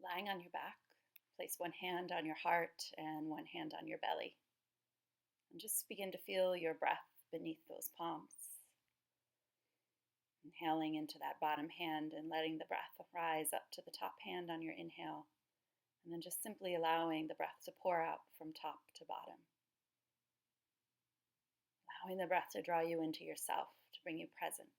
Lying on your back, place one hand on your heart and one hand on your belly. And just begin to feel your breath beneath those palms. Inhaling into that bottom hand and letting the breath rise up to the top hand on your inhale. And then just simply allowing the breath to pour out from top to bottom. Allowing the breath to draw you into yourself, to bring you present.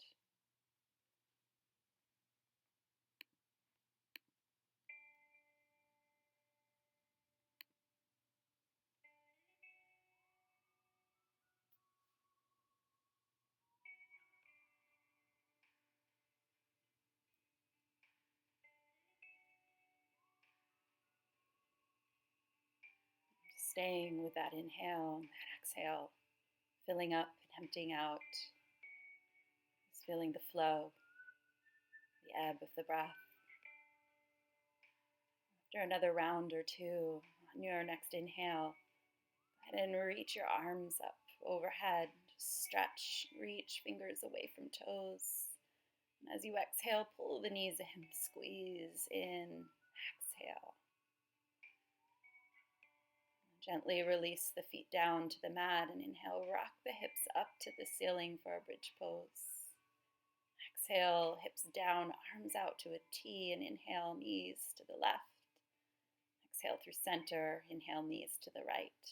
Staying with that inhale and that exhale, filling up and emptying out. Just feeling the flow, the ebb of the breath. After another round or two, on your next inhale, go ahead and reach your arms up overhead. Just stretch, reach fingers away from toes. And as you exhale, pull the knees in, squeeze in, exhale. Gently release the feet down to the mat and inhale, rock the hips up to the ceiling for a bridge pose. Exhale, hips down, arms out to a T, and inhale, knees to the left. Exhale through center, inhale, knees to the right.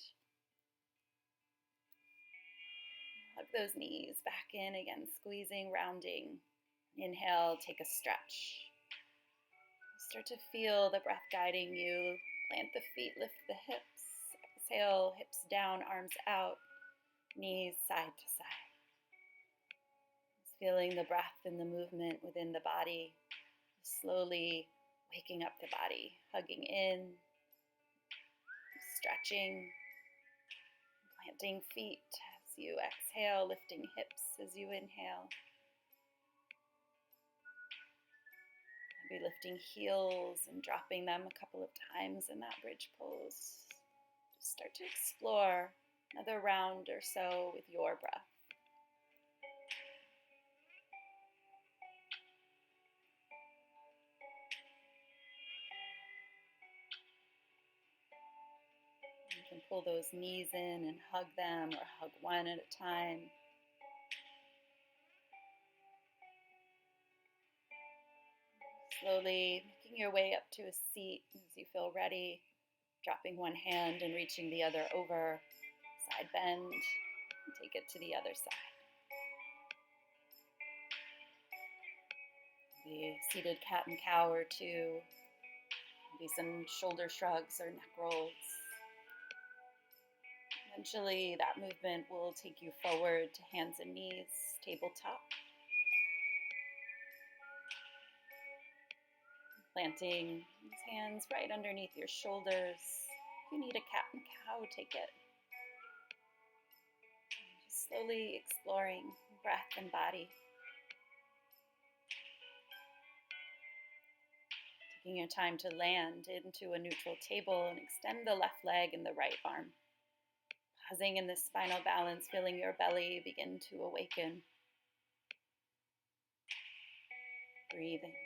Hug those knees back in again, squeezing, rounding. Inhale, take a stretch. Start to feel the breath guiding you. Plant the feet, lift the hips. Exhale, hips down, arms out, knees side to side. Just feeling the breath and the movement within the body. Slowly waking up the body, hugging in, stretching, planting feet as you exhale, lifting hips as you inhale. Maybe lifting heels and dropping them a couple of times in that bridge pose. Just start to explore another round or so with your breath. You can pull those knees in and hug them, or hug one at a time. Slowly making your way up to a seat as you feel ready, dropping one hand and reaching the other over, side bend, and take it to the other side. Maybe seated cat and cow or two, maybe some shoulder shrugs or neck rolls. Eventually that movement will take you forward to hands and knees, tabletop. Planting these hands right underneath your shoulders. If you need a cat and cow, take it. And just slowly exploring breath and body. Taking your time to land into a neutral table and extend the left leg and the right arm. Pausing in this spinal balance, feeling your belly begin to awaken. Breathing.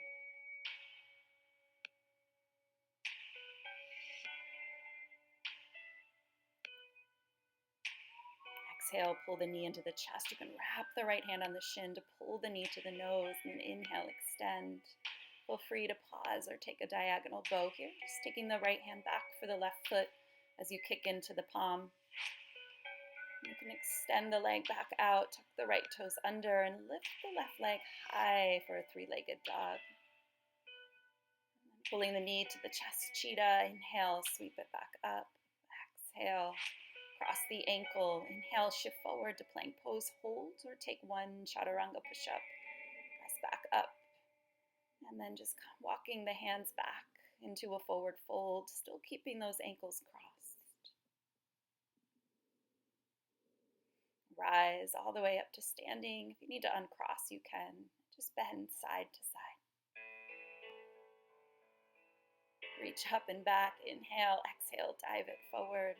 Exhale, pull the knee into the chest. You can wrap the right hand on the shin to pull the knee to the nose, and then inhale, extend. Feel free to pause or take a diagonal bow here. Just taking the right hand back for the left foot as you kick into the palm. You can extend the leg back out, tuck the right toes under, and lift the left leg high for a three-legged dog. And then pulling the knee to the chest, cheetah. Inhale, sweep it back up. Exhale, cross the ankle. Inhale, shift forward to plank pose, hold, or take one chaturanga push-up. Press back up. And then just walking the hands back into a forward fold, still keeping those ankles crossed. Rise all the way up to standing. If you need to uncross, you can. Just bend side to side. Reach up and back. Inhale, exhale, dive it forward.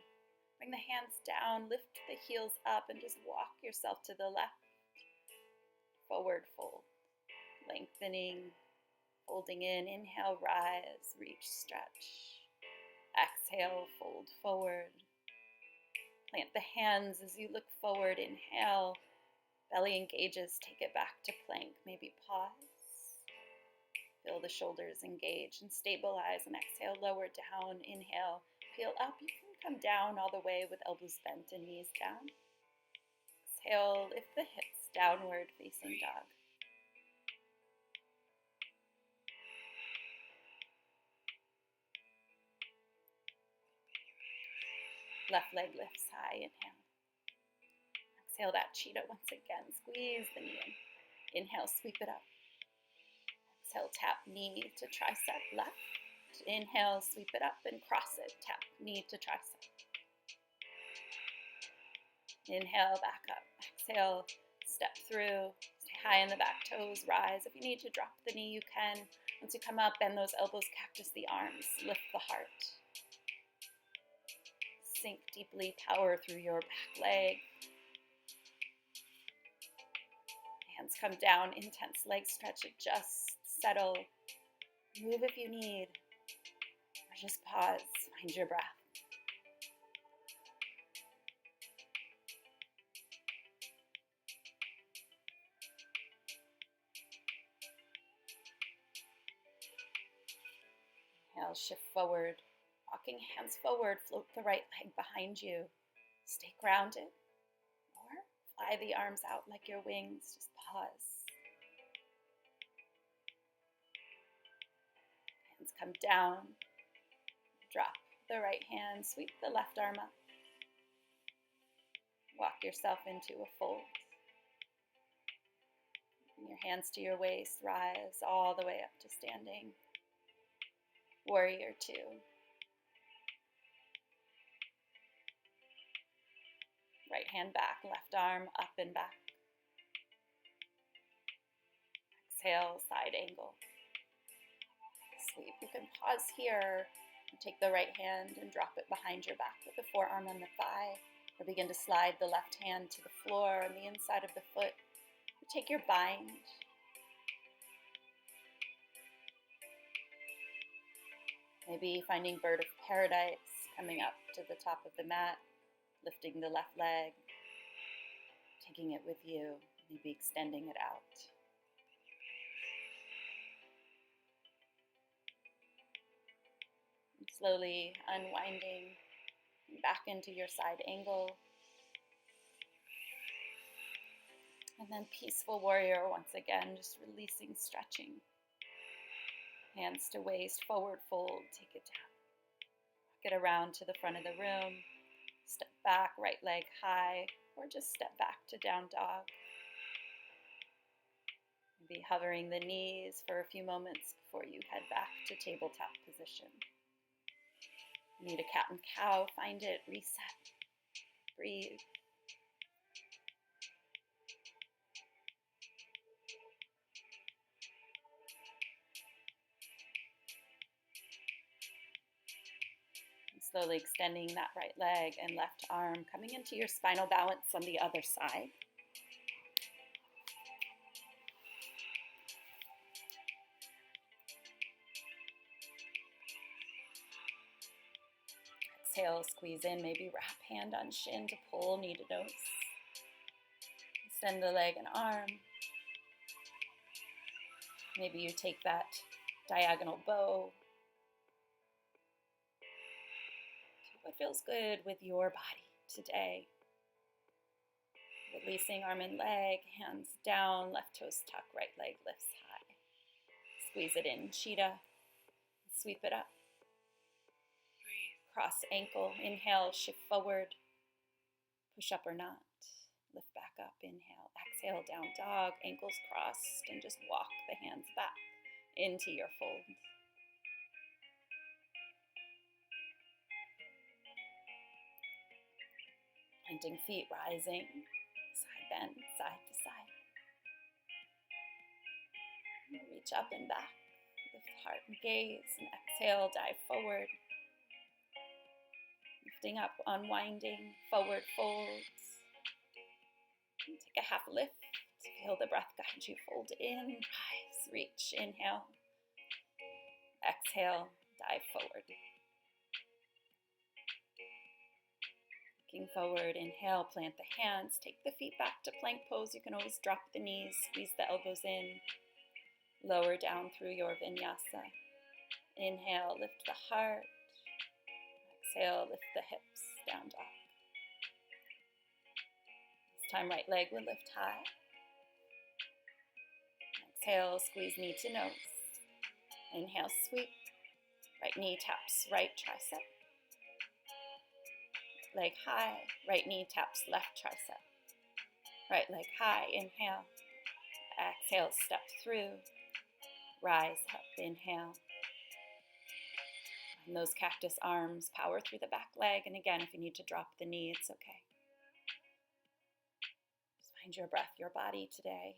Bring the hands down, lift the heels up, and just walk yourself to the left. Forward fold. Lengthening Folding in, inhale, rise, reach, stretch. Exhale, fold forward. Plant the hands as you look forward. Inhale, belly engages, take it back to plank. Maybe pause. Feel the shoulders engage and stabilize. And exhale, lower down. Inhale, peel up. You can come down all the way with elbows bent and knees down. Exhale, lift the hips, downward facing dog. Left leg lifts high, inhale. Exhale that cheetah once again. Squeeze the knee in. Inhale, sweep it up. Exhale, tap knee to tricep left. Inhale, sweep it up and cross it. Tap knee to tricep. Inhale, back up. Exhale, step through. Stay high in the back toes. Rise. If you need to drop the knee, you can. Once you come up, bend those elbows, cactus the arms. Lift the heart. Sink deeply, power through your back leg. Hands come down, intense leg stretch, adjust, settle. Move if you need, or just pause, find your breath. Inhale, shift forward, walking hands forward, float the right leg behind you. Stay grounded, or fly the arms out like your wings, just pause. Hands come down, drop the right hand, sweep the left arm up. Walk yourself into a fold. Bring your hands to your waist, rise all the way up to standing. Warrior two. Right hand back, left arm up and back. Exhale, side angle. Sweep. You can pause here. Take the right hand and drop it behind your back with the forearm on the thigh. Or begin to slide the left hand to the floor on the inside of the foot. Take your bind. Maybe finding bird of paradise, coming up to the top of the mat, lifting the left leg, taking it with you, maybe extending it out. And slowly unwinding back into your side angle. And then peaceful warrior once again, just releasing, stretching. Hands to waist, forward fold, take it down. Walk it around to the front of the room. Step back, right leg high, or just step back to down dog. Maybe hovering the knees for a few moments before you head back to tabletop position. You need a cat and cow, find it, reset, breathe. Slowly extending that right leg and left arm, coming into your spinal balance on the other side. Exhale, squeeze in, maybe wrap hand on shin to pull, knee to nose. Extend the leg and arm. Maybe you take that diagonal bow. What feels good with your body today? Releasing arm and leg, hands down, left toes tuck, right leg lifts high. Squeeze it in, cheetah. Sweep it up. Cross ankle, inhale, shift forward. Push up or not. Lift back up, inhale. Exhale, down dog, ankles crossed, and just walk the hands back into your fold. Planting feet rising, side bend, side to side. Reach up and back, lift heart and gaze, and exhale, dive forward. Lifting up, unwinding, forward folds. And take a half lift, feel the breath guide you, fold in, rise, reach, inhale. Exhale, dive forward. Looking forward, inhale, plant the hands, take the feet back to plank pose. You can always drop the knees, squeeze the elbows in, lower down through your vinyasa. Inhale, lift the heart. Exhale, lift the hips, down dog. This time, right leg will lift high. Exhale, squeeze knee to nose. Inhale, sweep. Right knee taps right tricep. Leg high. Right knee taps left tricep. Right leg high. Inhale. Exhale, step through. Rise up. Inhale. And those cactus arms, power through the back leg. And again, if you need to drop the knee, it's okay. Just find your breath, your body today.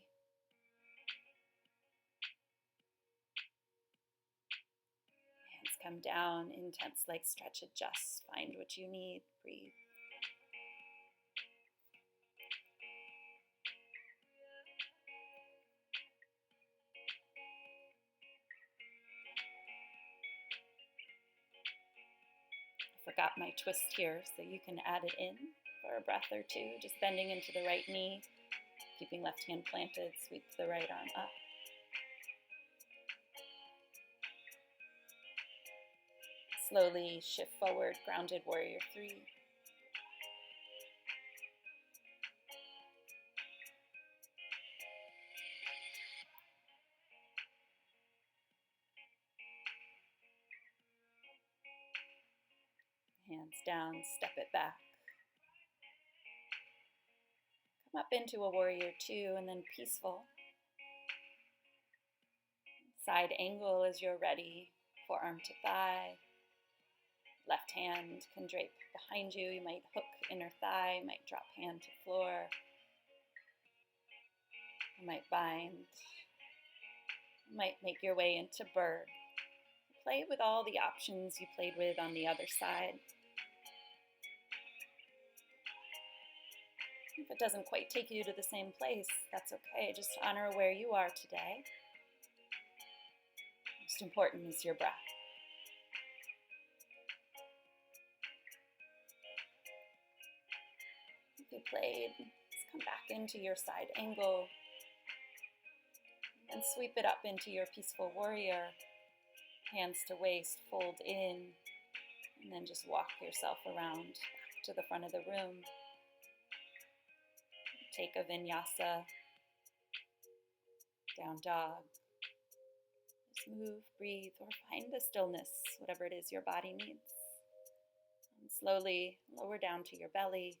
Hands come down, intense leg stretch, adjust. Find what you need. Breathe. Forgot my twist here, so you can add it in for a breath or two. Just bending into the right knee, keeping left hand planted, sweep the right arm up. Slowly shift forward, grounded warrior 3. Hands down, step it back. Come up into a warrior 2 and then peaceful. Side angle as you're ready, forearm to thigh. Left hand can drape behind you. You might hook inner thigh, might drop hand to floor. You might bind. You might make your way into bird. Play with all the options you played with on the other side. If it doesn't quite take you to the same place, that's okay. Just honor where you are today. Most important is your breath. If you played, just come back into your side angle and sweep it up into your peaceful warrior. Hands to waist, fold in, and then just walk yourself around back to the front of the room. Take a vinyasa, down dog. Just move, breathe, or find the stillness, whatever it is your body needs. And slowly lower down to your belly.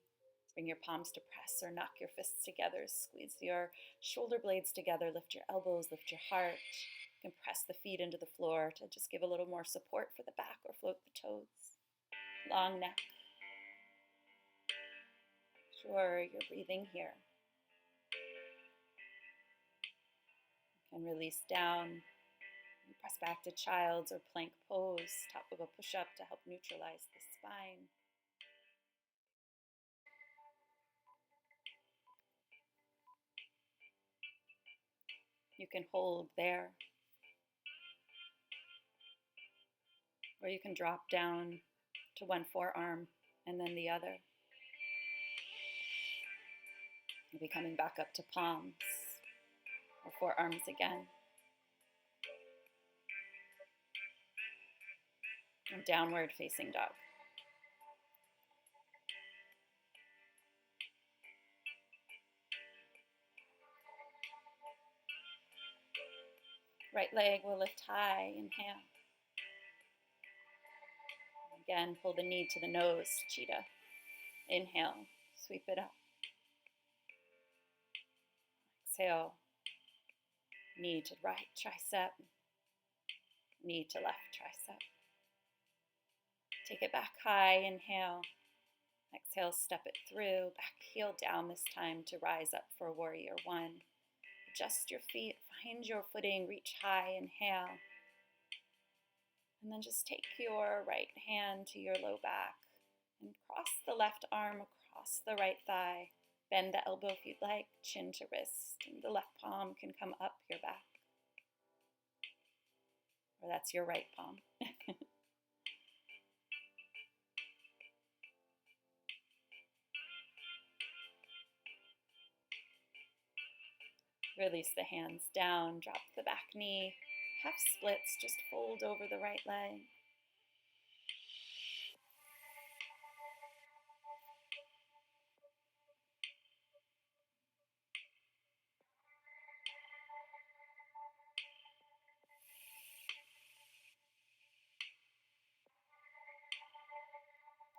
Bring your palms to press or knock your fists together. Squeeze your shoulder blades together. Lift your elbows, lift your heart. You can press the feet into the floor to just give a little more support for the back or float the toes. Long neck. Sure, you're breathing here. You can release down. And press back to child's or plank pose, top of a push-up to help neutralize the spine. You can hold there, or you can drop down to one forearm and then the other. You'll be coming back up to palms or forearms again. And downward facing dog. Right leg will lift high, inhale. Again, pull the knee to the nose, cheetah. Inhale, sweep it up. Exhale, knee to right tricep, knee to left tricep. Take it back high, inhale. Exhale, step it through, back heel down this time to rise up for warrior 1. Adjust your feet, find your footing, reach high, inhale. And then just take your right hand to your low back and cross the left arm across the right thigh. Bend the elbow if you'd like, chin to wrist, and the left palm can come up your back. or that's your right palm. Release the hands down, drop the back knee, half splits, just fold over the right leg.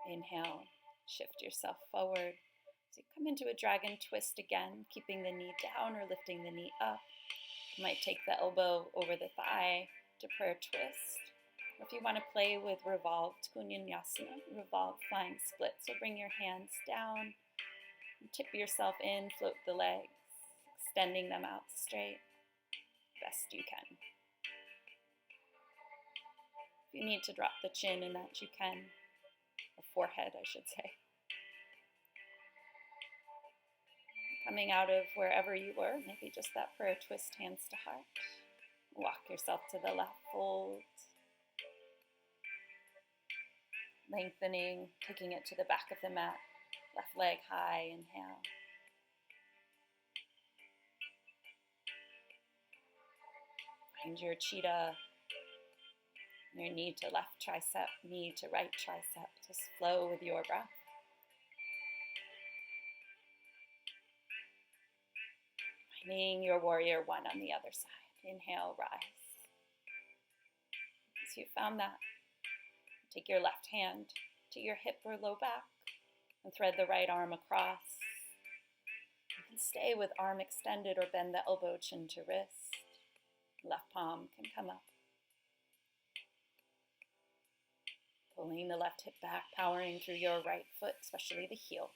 Inhale, shift yourself forward. So you come into a dragon twist again, keeping the knee down or lifting the knee up. You might take the elbow over the thigh to prayer twist. Or if you want to play with revolved kunyanyasana, revolved flying split. So bring your hands down, and tip yourself in, float the legs, extending them out straight, best you can. If you need to drop the chin in that, you can. Or forehead, I should say. Coming out of wherever you were, maybe just that prayer twist, hands to heart. Walk yourself to the left, fold. Lengthening, taking it to the back of the mat. Left leg high, inhale. Find your cheetah. Your knee to left tricep, knee to right tricep. Just flow with your breath. Finding your warrior one on the other side. Inhale, rise. Once you found that, take your left hand to your hip or low back and thread the right arm across. You can stay with arm extended or bend the elbow, chin to wrist. Left palm can come up. Pulling the left hip back, powering through your right foot, especially the heel.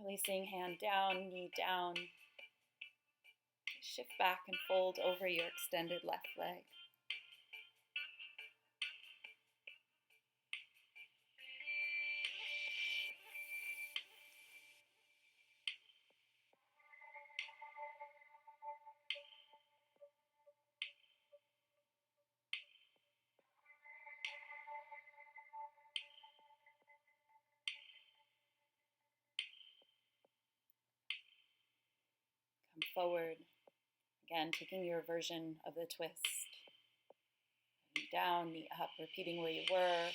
Releasing hand down, knee down. Shift back and fold over your extended left leg. Come forward. Again, taking your version of the twist. Knee down, knee up, repeating where you were.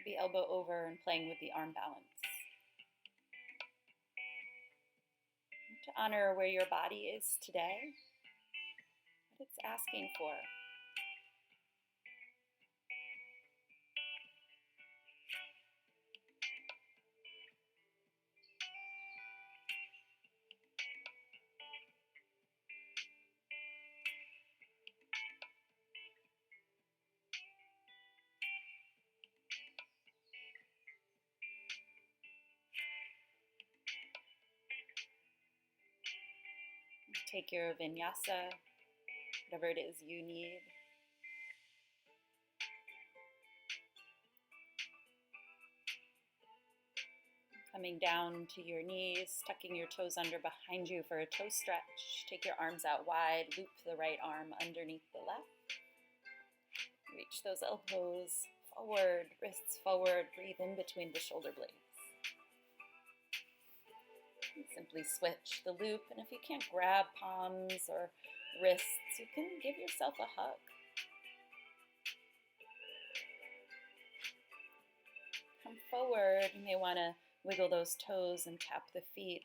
Maybe elbow over and playing with the arm balance. To honor where your body is today, what it's asking for. Take your vinyasa, whatever it is you need. Coming down to your knees, tucking your toes under behind you for a toe stretch. Take your arms out wide, loop the right arm underneath the left. Reach those elbows forward, wrists forward, breathe in between the shoulder blades. Simply switch the loop, and if you can't grab palms or wrists, you can give yourself a hug. Come forward. You may want to wiggle those toes and tap the feet.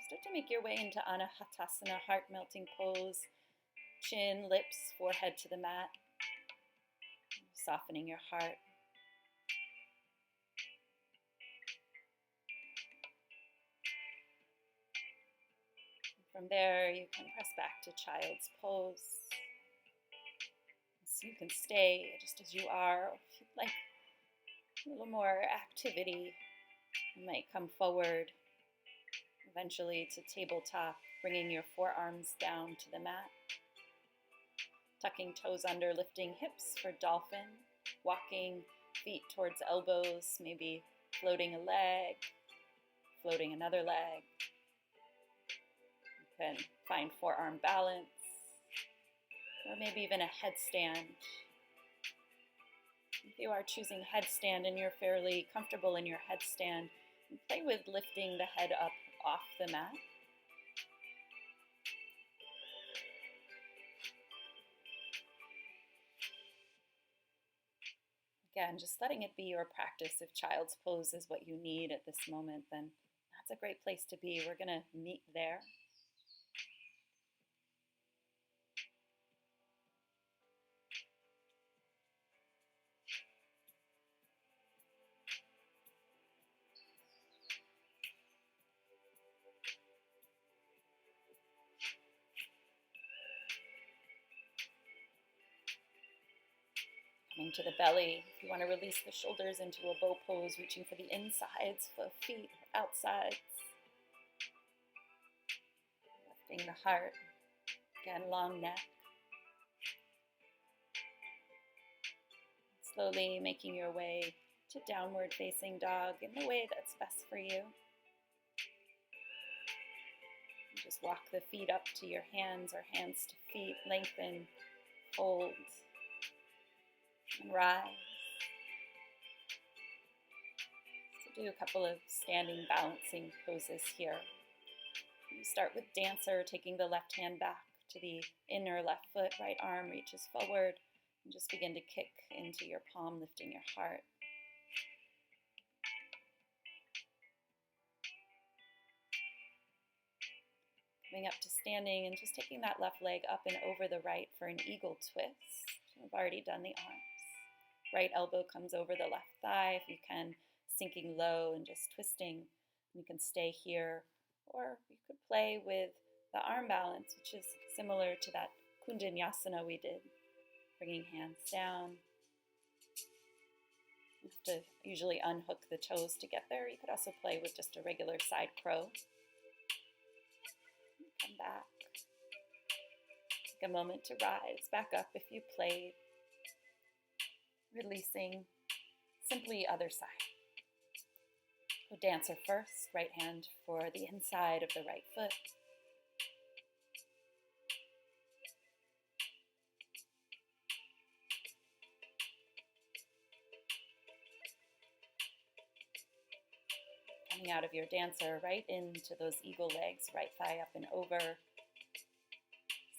Start to make your way into Anahatasana, heart-melting pose. Chin, lips, forehead to the mat. Softening your heart. From there, you can press back to child's pose. So you can stay just as you are. If you'd like a little more activity, you might come forward, eventually to tabletop, bringing your forearms down to the mat. Tucking toes under, lifting hips for dolphin. walking feet towards elbows, maybe floating a leg, floating another leg. You can find forearm balance, or maybe even a headstand. If you are choosing headstand and you're fairly comfortable in your headstand, play with lifting the head up off the mat. Again, just letting it be your practice. If child's pose is what you need at this moment, then that's a great place to be. We're going to meet there. Coming to the belly, if you want to release the shoulders into a bow pose, reaching for the insides of feet, outsides. Lifting the heart, again, long neck. Slowly making your way to downward facing dog in the way that's best for you. And just walk the feet up to your hands or hands to feet, lengthen, fold, and rise. So do a couple of standing balancing poses here. You start with dancer, taking the left hand back to the inner left foot, right arm reaches forward, and just begin to kick into your palm, lifting your heart. Coming up to standing and just taking that left leg up and over the right for an eagle twist. I've already done the arms. Right elbow comes over the left thigh, if you can, sinking low and just twisting. You can stay here, or you could play with the arm balance, which is similar to that Kundanyasana we did. Bringing hands down. You have to usually unhook the toes to get there. You could also play with just a regular side crow. Come back. Take a moment to rise back up if you played. Releasing, simply other side. So dancer first, right hand for the inside of the right foot. Coming out of your dancer right into those eagle legs, right thigh up and over.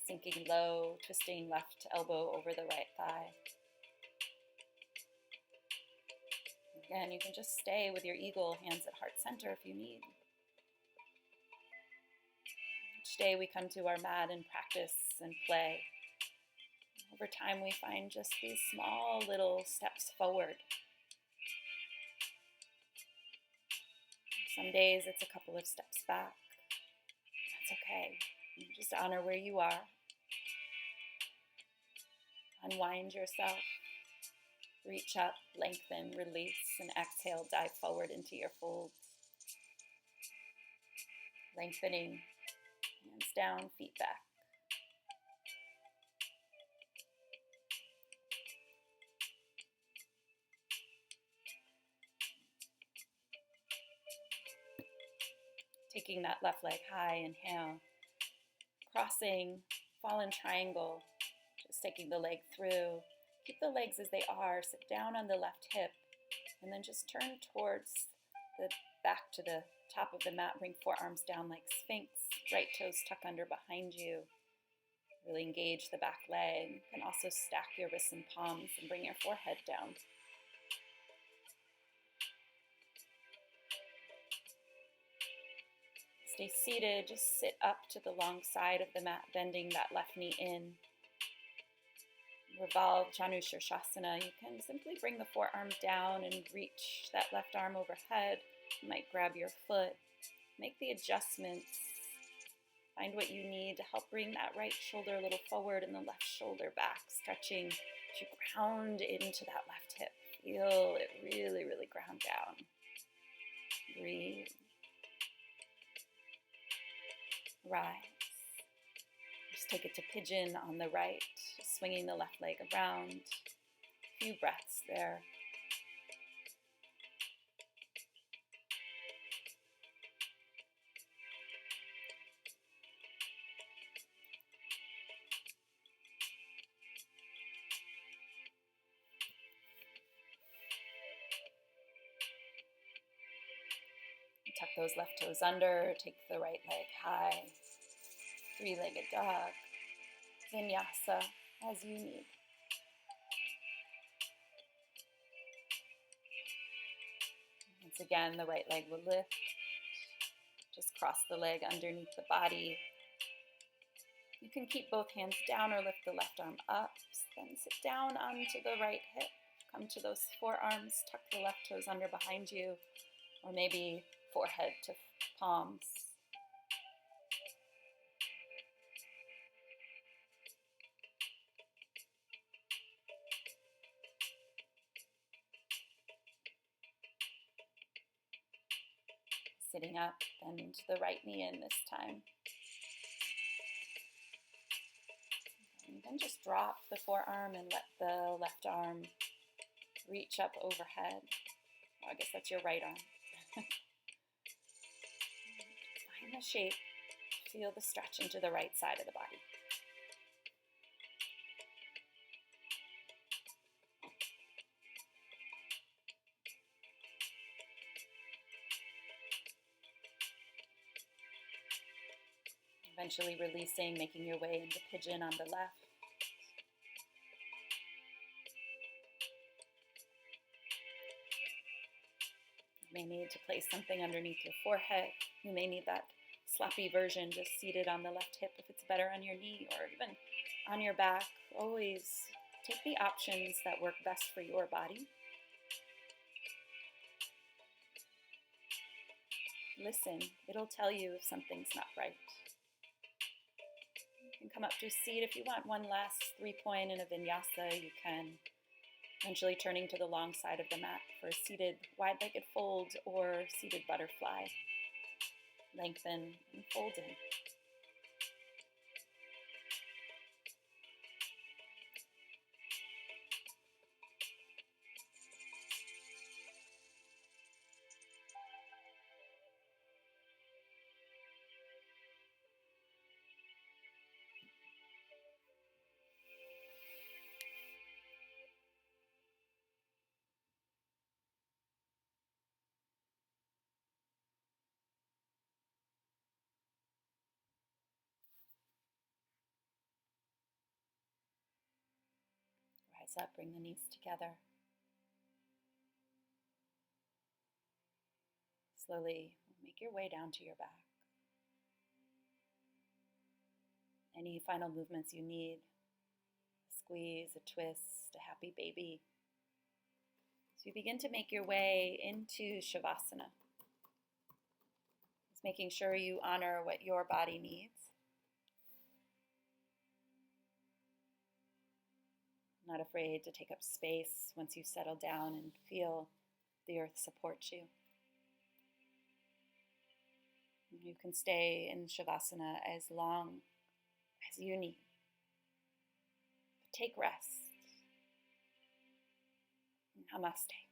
Sinking low, twisting left elbow over the right thigh. Again, you can just stay with your eagle, hands at heart center if you need. Each day we come to our mat and practice and play. Over time we find just these small little steps forward. Some days it's a couple of steps back. That's okay. You just honor where you are. Unwind yourself. Reach up, lengthen, release, and exhale, dive forward into your folds. Lengthening, hands down, feet back. Taking that left leg high, inhale. Crossing, fallen triangle, just taking the leg through. Keep the legs as they are, sit down on the left hip, and then just turn towards the back to the top of the mat. Bring forearms down like Sphinx, right toes tuck under behind you. Really engage the back leg. You can also stack your wrists and palms and bring your forehead down. Stay seated, just sit up to the long side of the mat, bending that left knee in. Revolve ShonaYoga. You can simply bring the forearm down and reach that left arm overhead. You might grab your foot. Make the adjustments. Find what you need to help bring that right shoulder a little forward and the left shoulder back, stretching to ground into that left hip. Feel it really, really ground down. Breathe. Rise. Just take it to pigeon on the right, swinging the left leg around. Few breaths there. Tuck those left toes under, take the right leg high, three-legged dog, vinyasa as you need. Once again, the right leg will lift. Just cross the leg underneath the body. You can keep both hands down or lift the left arm up. Then sit down onto the right hip. Come to those forearms, tuck the left toes under behind you, or maybe forehead to palms. Sitting up, bend the right knee in this time. And then just drop the forearm and let the left arm reach up overhead. Oh, I guess that's your right arm. Find the shape. Feel the stretch into the right side of the body. Eventually releasing, making your way into pigeon on the left. You may need to place something underneath your forehead. You may need that sloppy version just seated on the left hip if it's better on your knee or even on your back. Always take the options that work best for your body. Listen, it'll tell you if something's not right. You can come up to a seat if you want one last 3-point in a vinyasa. You can, eventually turning to the long side of the mat for a seated wide-legged fold or seated butterfly. Lengthen and fold in. Rise up, bring the knees together. Slowly make your way down to your back. Any final movements you need, a squeeze, a twist, a happy baby. So you begin to make your way into Shavasana. It's making sure you honor what your body needs. Not afraid to take up space once you settle down and feel the earth support you. You can stay in Shavasana as long as you need. But take rest. Namaste.